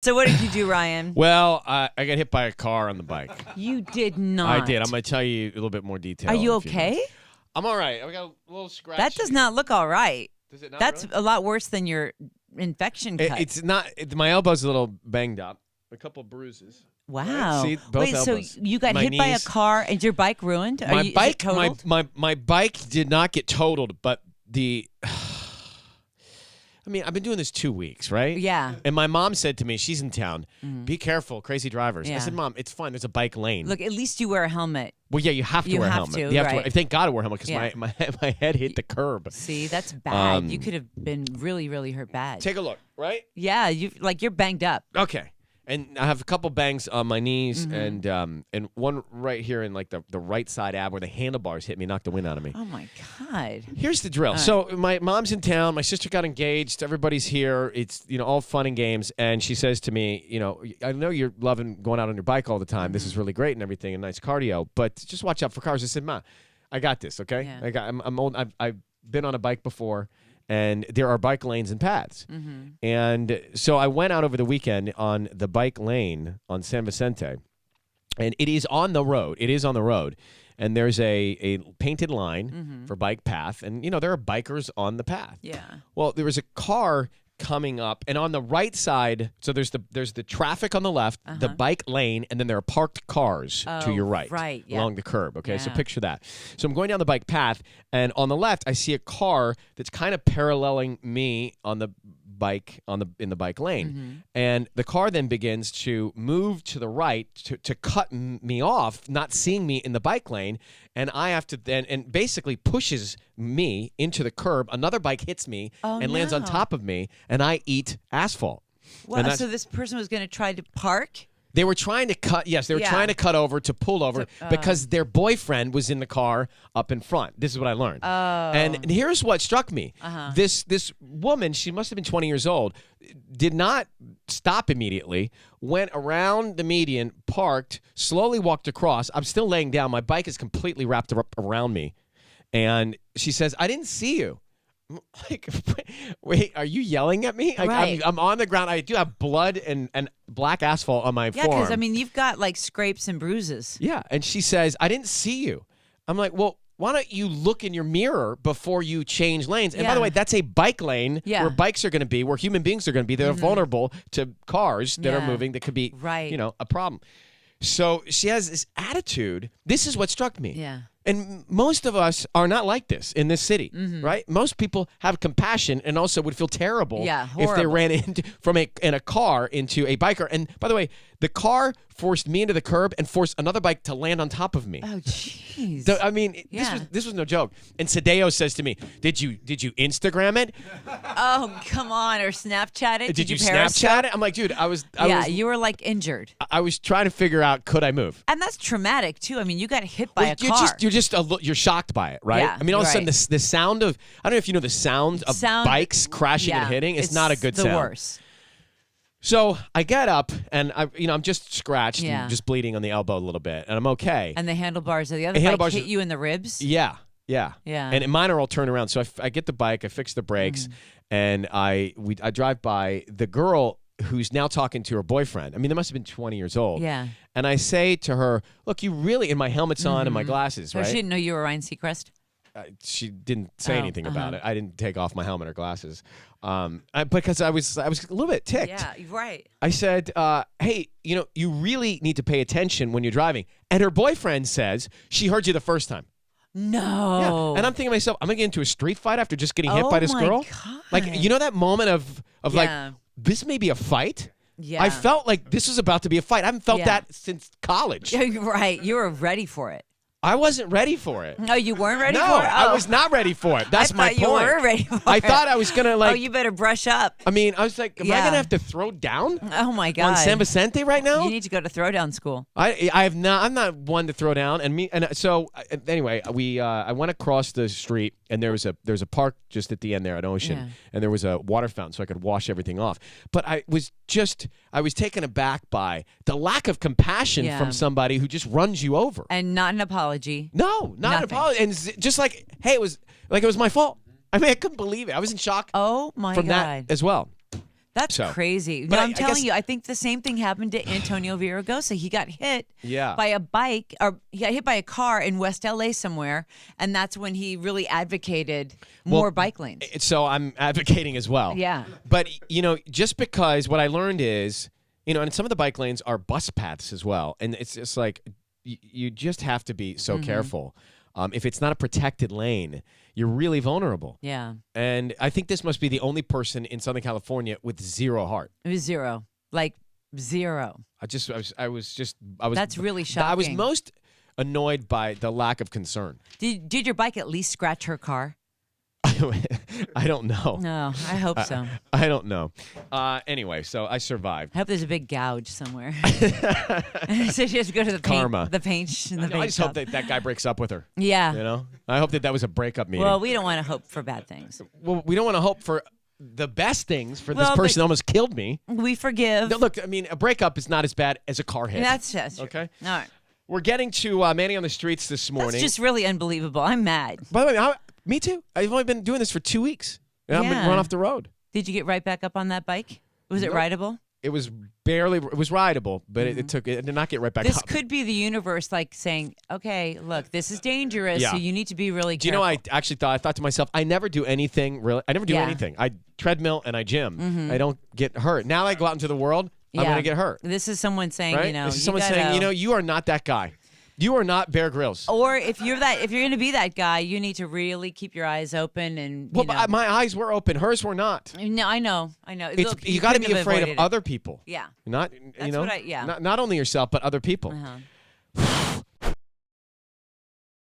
So what did you do, Ryan? Well, I got hit by a car on the bike. You did not. I did. I'm going to tell you a little bit more detail. Are you okay? I'm all right. I got a little scratch. That does not look all right. Does it not? That's really? a lot worse than your infection cut. It's not. My elbow's a little banged up. A couple of bruises. Wow. Right? See, both Wait, elbows. so you got My hit by a knees. car and your bike ruined? My is it bike, totaled? my bike did not get totaled, but I mean, I've been doing this 2 weeks, right? Yeah. And my mom said to me, she's in town, be careful, crazy drivers. Yeah. I said, Mom, it's fine. There's a bike lane. Look, at least you wear a helmet. Well, yeah, you have to You wear a have helmet. to, You have to right. wear, thank God I wear a helmet because Yeah. my head hit the curb. See, that's bad. You Um, could have been really, really hurt bad. Take a look, right? Yeah, you're banged up. Okay. And I have a couple bangs on my knees Mm-hmm. and one right here in like the right side ab where the handlebars hit me, knocked the wind out of me. Oh my God. Here's the drill. All right. So my mom's in town. My sister got engaged. Everybody's here. It's all fun and games. And she says to me, I know you're loving going out on your bike all the time. This is really great and everything and nice cardio, but just watch out for cars. I said, Ma, I got this. Okay. Yeah. I'm old. I've been on a bike before. And there are bike lanes and paths. Mm-hmm. And so I went out over the weekend on the bike lane on San Vicente. And it is on the road. It is on the road. And there's a painted line for bike path. And, there are bikers on the path. Yeah. Well, there was a car coming up. And on the right side, so there's the traffic on the left, the bike lane, and then there are parked cars to your right. Right, yeah. Along the curb. Okay, so Yeah. picture that. So I'm going down the bike path, and on the left, I see a car that's kind of paralleling me on the bike in the bike lane, and the car then begins to move to the right to cut me off, not seeing me in the bike lane, and I have to then and basically pushes me into the curb. Another bike hits me and lands on no. top of me, and I eat asphalt. Well, And that's- so this person was going to try to park? They were trying to cut. Yes, they were Yeah. trying to cut over to pull over because their boyfriend was in the car up in front. This is what I learned. Oh. And here's what struck me: this woman, she must have been 20 years old, did not stop immediately. Went around the median, parked, slowly walked across. I'm still laying down. My bike is completely wrapped up around me, and she says, "I didn't see you." Like, wait, are you yelling at me? Like, Right. I'm on the ground. I do have blood and black asphalt on my Yeah, forearm. because, you've got, like, scrapes and bruises. Yeah, and she says, I didn't see you. I'm like, well, why don't you look in your mirror before you change lanes? And by the Yeah. way, that's a bike lane Yeah. where bikes are going to be, where human beings are going to be. They're vulnerable to cars that are Yeah. moving that could be, Right. a problem. So she has this attitude. This is what struck me. Yeah. And most of us are not like this in this city, right? Most people have compassion and also would feel terrible Yeah, if they horrible. ran in a car into a biker. And by the way, the car forced me into the curb and forced another bike to land on top of me. Oh, jeez. This was no joke. And Sadeo says to me, "Did you Instagram it? Oh, come on. Or Snapchat it? Did you Periscope? Snapchat it?" I'm like, dude, You were, like, injured. I was trying to figure out, could I move? And that's traumatic, too. You got hit by a You're car. you're shocked by it, right? Yeah, All of a sudden, right. the sound of, I don't know if you know the sound of bikes crashing and hitting. It's not a good the sound. worst. So I get up and I'm just scratched Yeah. and just bleeding on the elbow a little bit, and I'm okay. And the handlebars of the other The bike handlebars hit are- you in the ribs? Yeah. Yeah. And mine are all turned around. So I get the bike, I fix the brakes, and I drive by the girl who's now talking to her boyfriend. They must have been 20 years old. Yeah. And I say to her, "Look, you really," and my helmet's on and my glasses, So right? she didn't know you were Ryan Seacrest? She didn't say Oh, anything about it. I didn't take off my helmet or glasses, because I was a little bit ticked. Yeah, you're right. I said, "Hey, you really need to pay attention when you're driving." And her boyfriend says she heard you the first time. No. Yeah. And I'm thinking to myself, I'm gonna get into a street fight after just getting hit by this my girl. God. Like, that moment of like, Yeah. this may be a fight. Yeah. I felt like this was about to be a fight. I haven't felt Yeah. that since college. Yeah, you're right. You were ready for it. I wasn't ready for it. No, you weren't ready No, for it? I was not ready for it. That's I my thought point. you were ready for I it. thought I was gonna Oh, you better brush up. I was like, am I Yeah. gonna have to throw down Oh, my God. on San Vicente right now? You need to go to throwdown school. I'm not one to throw down, anyway, I went across the street, and there's a park just at the end there at Ocean, Yeah. and there was a water fountain so I could wash everything off. But I was taken aback by the lack of compassion Yeah. from somebody who just runs you over. And not an apology. No, not an Nothing. apology, and just like, hey, it was my fault. I couldn't believe it. I was in shock Oh, my from God. that as well. That's So, crazy. but No, I I'm telling guess- you, I think the same thing happened to Antonio Villaraigosa. He got hit Yeah. by a bike, or he got hit by a car in West LA somewhere, and that's when he really advocated more bike lanes. So I'm advocating as well. Yeah. But, just because what I learned is, and some of the bike lanes are bus paths as well. And it's just like, you just have to be so careful. If it's not a protected lane, you're really vulnerable. Yeah. And I think this must be the only person in Southern California with zero heart. It was zero. Like zero. I was. That's really I was shocking. most annoyed by the lack of concern. Did your bike at least scratch her car? I don't know. No, I hope so. I don't know. Anyway, so I survived. I hope there's a big gouge somewhere. So she has to go to the paint, Karma. the paint, and the paint I just shop. hope that guy breaks up with her. Yeah. I hope that was a breakup meeting. Well, we don't want to hope for bad things. Well, we don't want to hope for the best things for this Well, person but- almost killed me. We forgive. No, look, I mean, a breakup is not as bad as a car hit. That's just Okay. All right. We're getting to Manny on the Streets this morning. That's just really unbelievable. I'm mad. By the way, me too. I've only been doing this for 2 weeks. And I've been Yeah. run off the road. Did you get right back up on that bike? Was it Nope. rideable? It was rideable, but it did not get right back This up. could be the universe like saying, okay, look, this is dangerous, Yeah. so you need to be really Do you careful. know, I thought to myself, I never do anything really. I never do Yeah. anything. I treadmill and I gym. I don't get hurt. Now I go out into the world, I'm Yeah. going to get hurt. This is someone saying, Right? This is someone saying, you are not that guy. You are not Bear Grylls. Or if you're going to be that guy, you need to really keep your eyes open and. Well, but my eyes were open. Hers were not. No, I know. Look, You got to be couldn't have afraid of avoided it. other people. Yeah. Not, That's what yeah. not only yourself, but other people. Uh-huh.